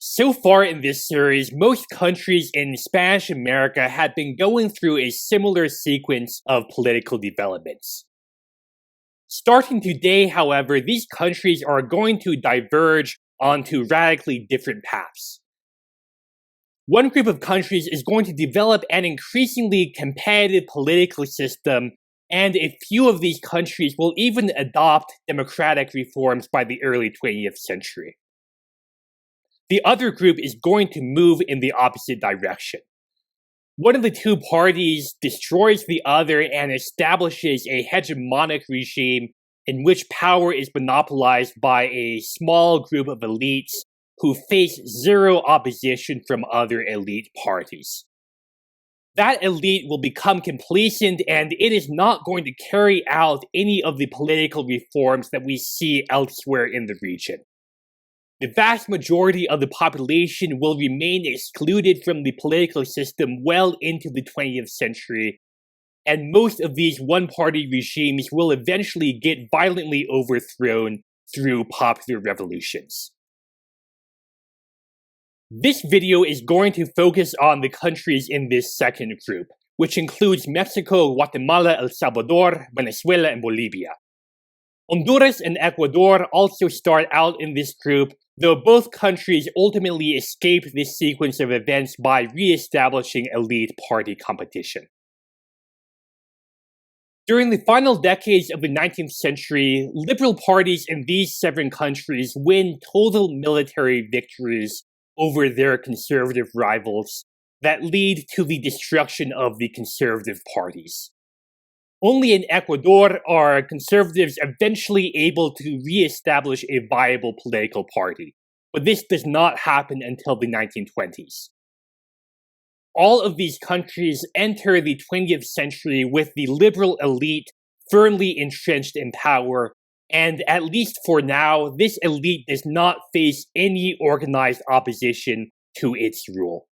So far in this series, most countries in Spanish America have been going through a similar sequence of political developments. Starting today, however, these countries are going to diverge onto radically different paths. One group of countries is going to develop an increasingly competitive political system, and a few of these countries will even adopt democratic reforms by the early 20th century. The other group is going to move in the opposite direction. One of the two parties destroys the other and establishes a hegemonic regime in which power is monopolized by a small group of elites who face zero opposition from other elite parties. That elite will become complacent, and it is not going to carry out any of the political reforms that we see elsewhere in the region. The vast majority of the population will remain excluded from the political system well into the 20th century, and most of these one-party regimes will eventually get violently overthrown through popular revolutions. This video is going to focus on the countries in this second group, which includes Mexico, Guatemala, El Salvador, Venezuela, and Bolivia. Honduras and Ecuador also start out in this group, though both countries ultimately escape this sequence of events by re-establishing elite party competition. During the final decades of the 19th century, liberal parties in these 7 countries win total military victories over their conservative rivals that lead to the destruction of the conservative parties. Only in Ecuador are conservatives eventually able to re-establish a viable political party, but this does not happen until the 1920s. All of these countries enter the 20th century with the liberal elite firmly entrenched in power, and at least for now, this elite does not face any organized opposition to its rule.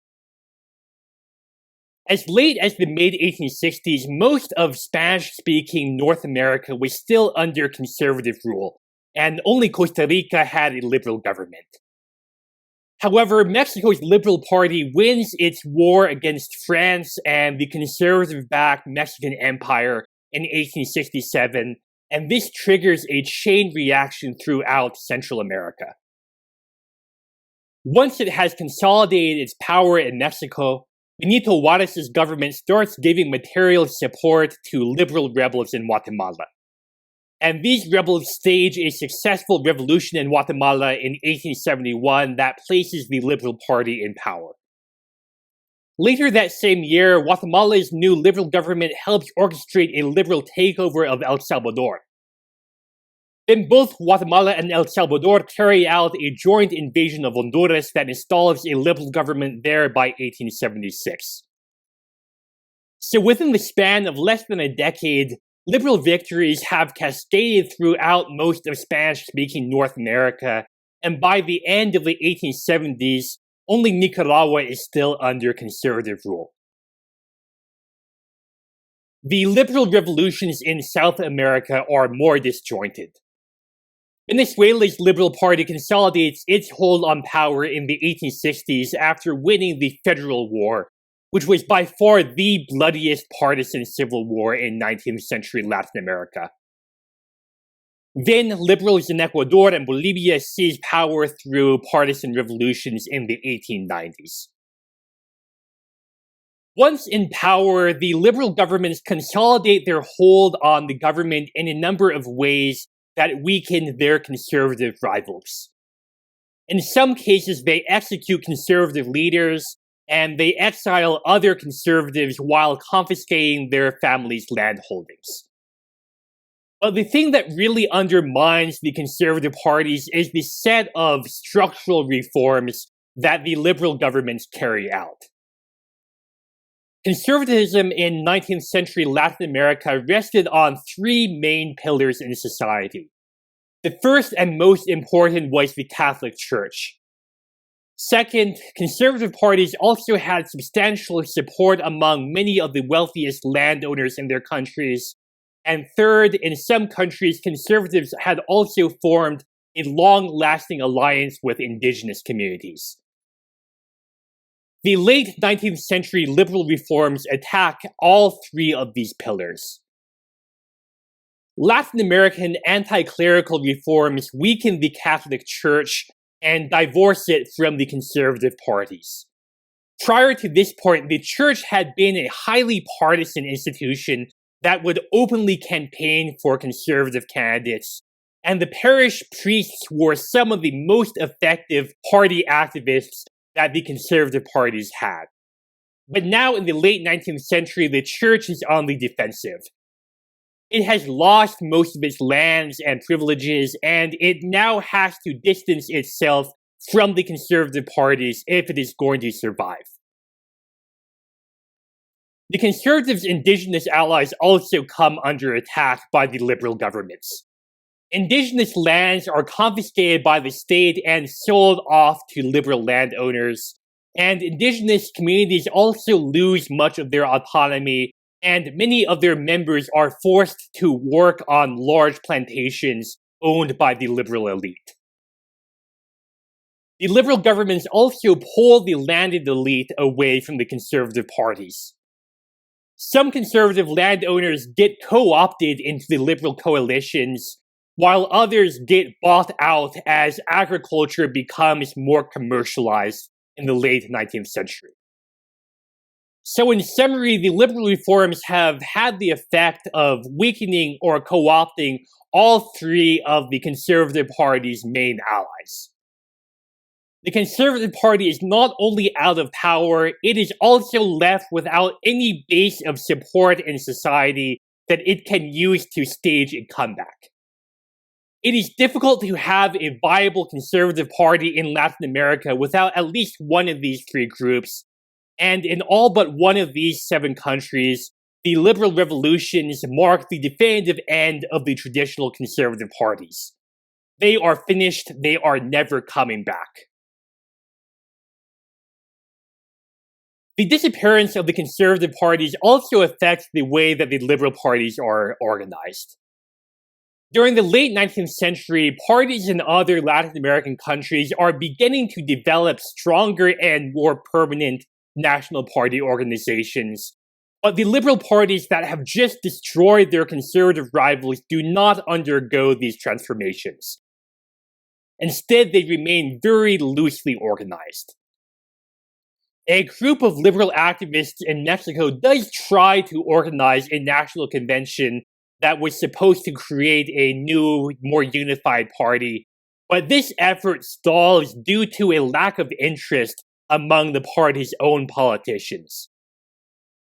As late as the mid-1860s, most of Spanish-speaking North America was still under conservative rule, and only Costa Rica had a liberal government. However, Mexico's Liberal Party wins its war against France and the conservative-backed Mexican Empire in 1867, and this triggers a chain reaction throughout Central America. Once it has consolidated its power in Mexico, Benito Juárez's government starts giving material support to liberal rebels in Guatemala. And these rebels stage a successful revolution in Guatemala in 1871 that places the Liberal Party in power. Later that same year, Guatemala's new liberal government helps orchestrate a liberal takeover of El Salvador. Then both Guatemala and El Salvador carry out a joint invasion of Honduras that installs a liberal government there by 1876. So within the span of less than a decade, liberal victories have cascaded throughout most of Spanish-speaking North America, and by the end of the 1870s, only Nicaragua is still under conservative rule. The liberal revolutions in South America are more disjointed. Venezuela's Liberal Party consolidates its hold on power in the 1860s after winning the Federal War, which was by far the bloodiest partisan civil war in 19th century Latin America. Then liberals in Ecuador and Bolivia seize power through partisan revolutions in the 1890s. Once in power, the liberal governments consolidate their hold on the government in a number of ways that weaken their conservative rivals. In some cases, they execute conservative leaders, and they exile other conservatives while confiscating their families' land holdings. But the thing that really undermines the conservative parties is the set of structural reforms that the liberal governments carry out. Conservatism in 19th century Latin America rested on 3 main pillars in society. The first and most important was the Catholic Church. Second, conservative parties also had substantial support among many of the wealthiest landowners in their countries. And third, in some countries, conservatives had also formed a long-lasting alliance with indigenous communities. The late 19th century liberal reforms attack all three of these pillars. Latin American anti-clerical reforms weaken the Catholic Church and divorce it from the conservative parties. Prior to this point, the Church had been a highly partisan institution that would openly campaign for conservative candidates, and the parish priests were some of the most effective party activists that the conservative parties had. But now in the late 19th century, the Church is on the defensive. It has lost most of its lands and privileges, and it now has to distance itself from the conservative parties if it is going to survive. The conservatives' indigenous allies also come under attack by the liberal governments. Indigenous lands are confiscated by the state and sold off to liberal landowners, and indigenous communities also lose much of their autonomy, and many of their members are forced to work on large plantations owned by the liberal elite. The liberal governments also pull the landed elite away from the conservative parties. Some conservative landowners get co-opted into the liberal coalitions, while others get bought out as agriculture becomes more commercialized in the late 19th century. So in summary, the liberal reforms have had the effect of weakening or co-opting all three of the conservative party's main allies. The Conservative Party is not only out of power, it is also left without any base of support in society that it can use to stage a comeback. It is difficult to have a viable conservative party in Latin America without at least one of these three groups, and in all but one of these 7 countries, the liberal revolutions mark the definitive end of the traditional conservative parties. They are finished, they are never coming back. The disappearance of the conservative parties also affects the way that the liberal parties are organized. During the late 19th century, parties in other Latin American countries are beginning to develop stronger and more permanent national party organizations, but the liberal parties that have just destroyed their conservative rivals do not undergo these transformations. Instead, they remain very loosely organized. A group of liberal activists in Mexico does try to organize a national convention that was supposed to create a new, more unified party, but this effort stalls due to a lack of interest among the party's own politicians.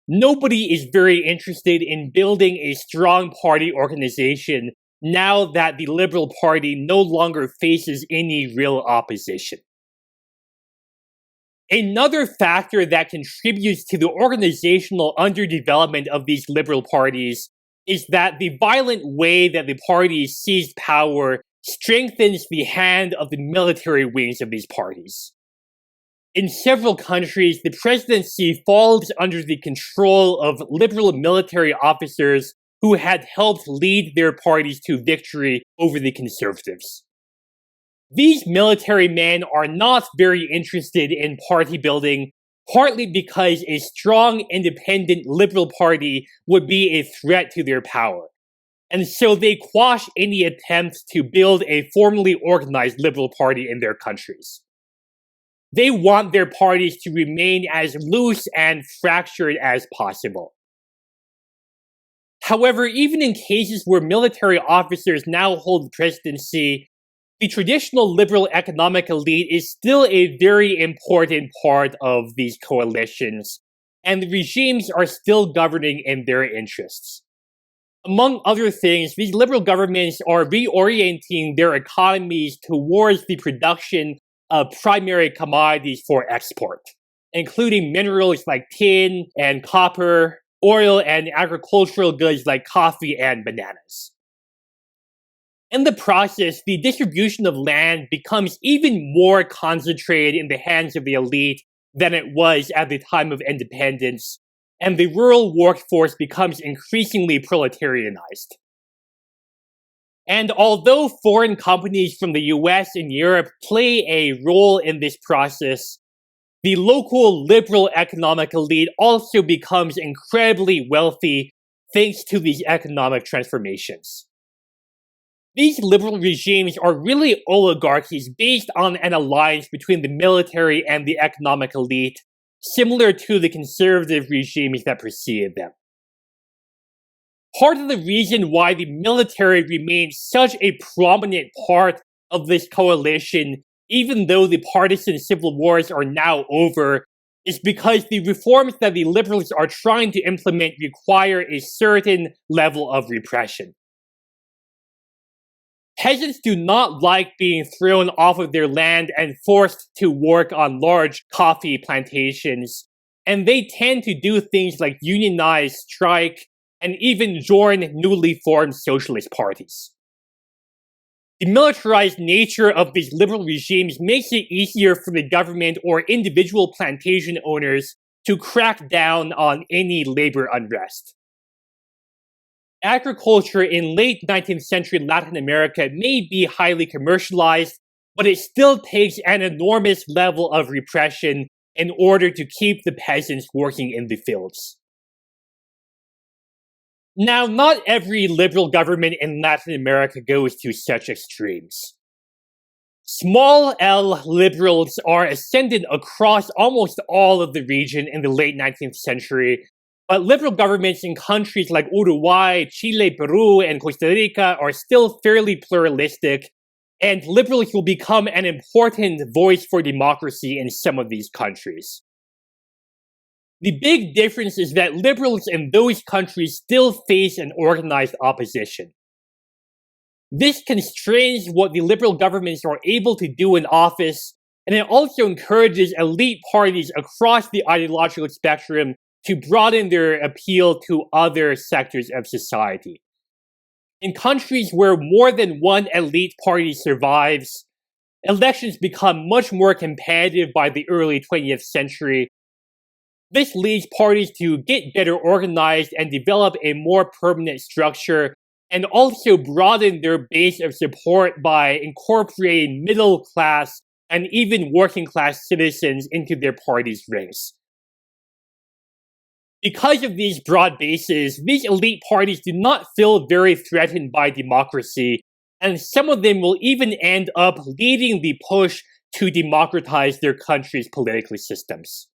Nobody is very interested in building a strong party organization now that the Liberal Party no longer faces any real opposition. Another factor that contributes to the organizational underdevelopment of these liberal parties is that the violent way that the parties seized power strengthens the hand of the military wings of these parties. In several countries, the presidency falls under the control of liberal military officers who had helped lead their parties to victory over the conservatives. These military men are not very interested in party building, partly because a strong, independent liberal party would be a threat to their power. And so they quash any attempts to build a formally organized liberal party in their countries. They want their parties to remain as loose and fractured as possible. However, even in cases where military officers now hold the presidency, the traditional liberal economic elite is still a very important part of these coalitions, and the regimes are still governing in their interests. Among other things, these liberal governments are reorienting their economies towards the production of primary commodities for export, including minerals like tin and copper, oil and agricultural goods like coffee and bananas. In the process, the distribution of land becomes even more concentrated in the hands of the elite than it was at the time of independence, and the rural workforce becomes increasingly proletarianized. And although foreign companies from the US and Europe play a role in this process, the local liberal economic elite also becomes incredibly wealthy thanks to these economic transformations. These liberal regimes are really oligarchies based on an alliance between the military and the economic elite, similar to the conservative regimes that preceded them. Part of the reason why the military remains such a prominent part of this coalition, even though the partisan civil wars are now over, is because the reforms that the liberals are trying to implement require a certain level of repression. Peasants do not like being thrown off of their land and forced to work on large coffee plantations, and they tend to do things like unionize, strike, and even join newly formed socialist parties. The militarized nature of these liberal regimes makes it easier for the government or individual plantation owners to crack down on any labor unrest. Agriculture in late 19th century Latin America may be highly commercialized, but it still takes an enormous level of repression in order to keep the peasants working in the fields. Now, not every liberal government in Latin America goes to such extremes. Small L liberals are ascendant across almost all of the region in the late 19th century, but liberal governments in countries like Uruguay, Chile, Peru, and Costa Rica are still fairly pluralistic, and liberals will become an important voice for democracy in some of these countries. The big difference is that liberals in those countries still face an organized opposition. This constrains what the liberal governments are able to do in office, and it also encourages elite parties across the ideological spectrum to broaden their appeal to other sectors of society. In countries where more than one elite party survives, elections become much more competitive by the early 20th century. This leads parties to get better organized and develop a more permanent structure, and also broaden their base of support by incorporating middle class and even working class citizens into their party's ranks. Because of these broad bases, these elite parties do not feel very threatened by democracy, and some of them will even end up leading the push to democratize their country's political systems.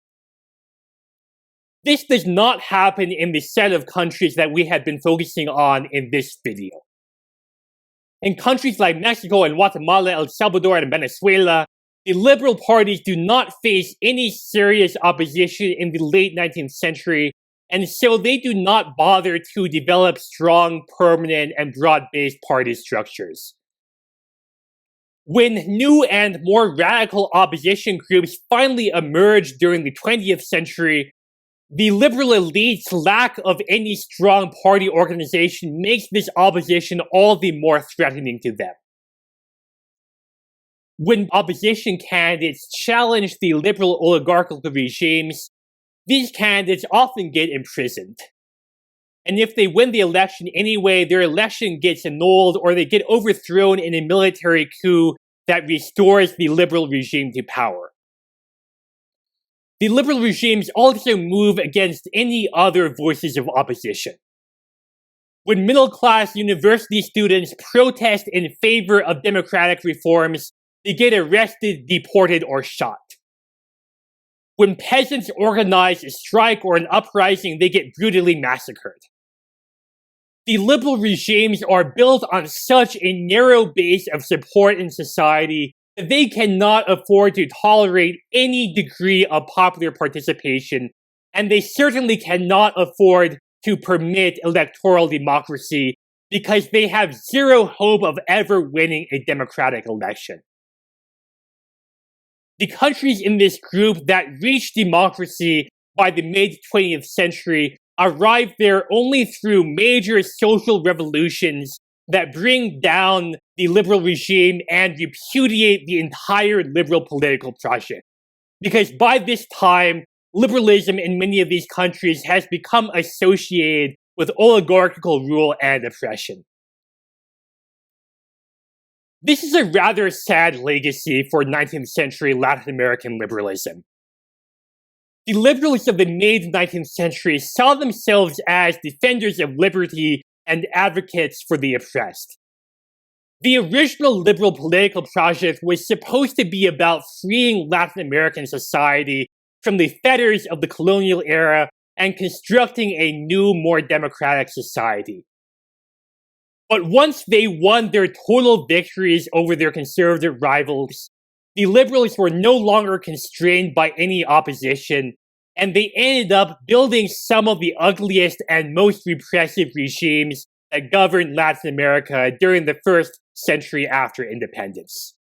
This does not happen in the set of countries that we have been focusing on in this video. In countries like Mexico and Guatemala, El Salvador, and Venezuela, the liberal parties do not face any serious opposition in the late 19th century, and so they do not bother to develop strong, permanent, and broad-based party structures. When new and more radical opposition groups finally emerged during the 20th century, the liberal elite's lack of any strong party organization makes this opposition all the more threatening to them. When opposition candidates challenge the liberal oligarchical regimes, these candidates often get imprisoned. And if they win the election anyway, their election gets annulled or they get overthrown in a military coup that restores the liberal regime to power. The liberal regimes also move against any other voices of opposition. When middle-class university students protest in favor of democratic reforms, they get arrested, deported, or shot. When peasants organize a strike or an uprising, they get brutally massacred. The liberal regimes are built on such a narrow base of support in society that they cannot afford to tolerate any degree of popular participation, and they certainly cannot afford to permit electoral democracy because they have zero hope of ever winning a democratic election. The countries in this group that reached democracy by the mid-20th century arrived there only through major social revolutions that bring down the liberal regime and repudiate the entire liberal political project. Because by this time, liberalism in many of these countries has become associated with oligarchical rule and oppression. This is a rather sad legacy for 19th century Latin American liberalism. The liberals of the mid-19th century saw themselves as defenders of liberty and advocates for the oppressed. The original liberal political project was supposed to be about freeing Latin American society from the fetters of the colonial era and constructing a new, more democratic society. But once they won their total victories over their conservative rivals, the liberals were no longer constrained by any opposition, and they ended up building some of the ugliest and most repressive regimes that governed Latin America during the first century after independence.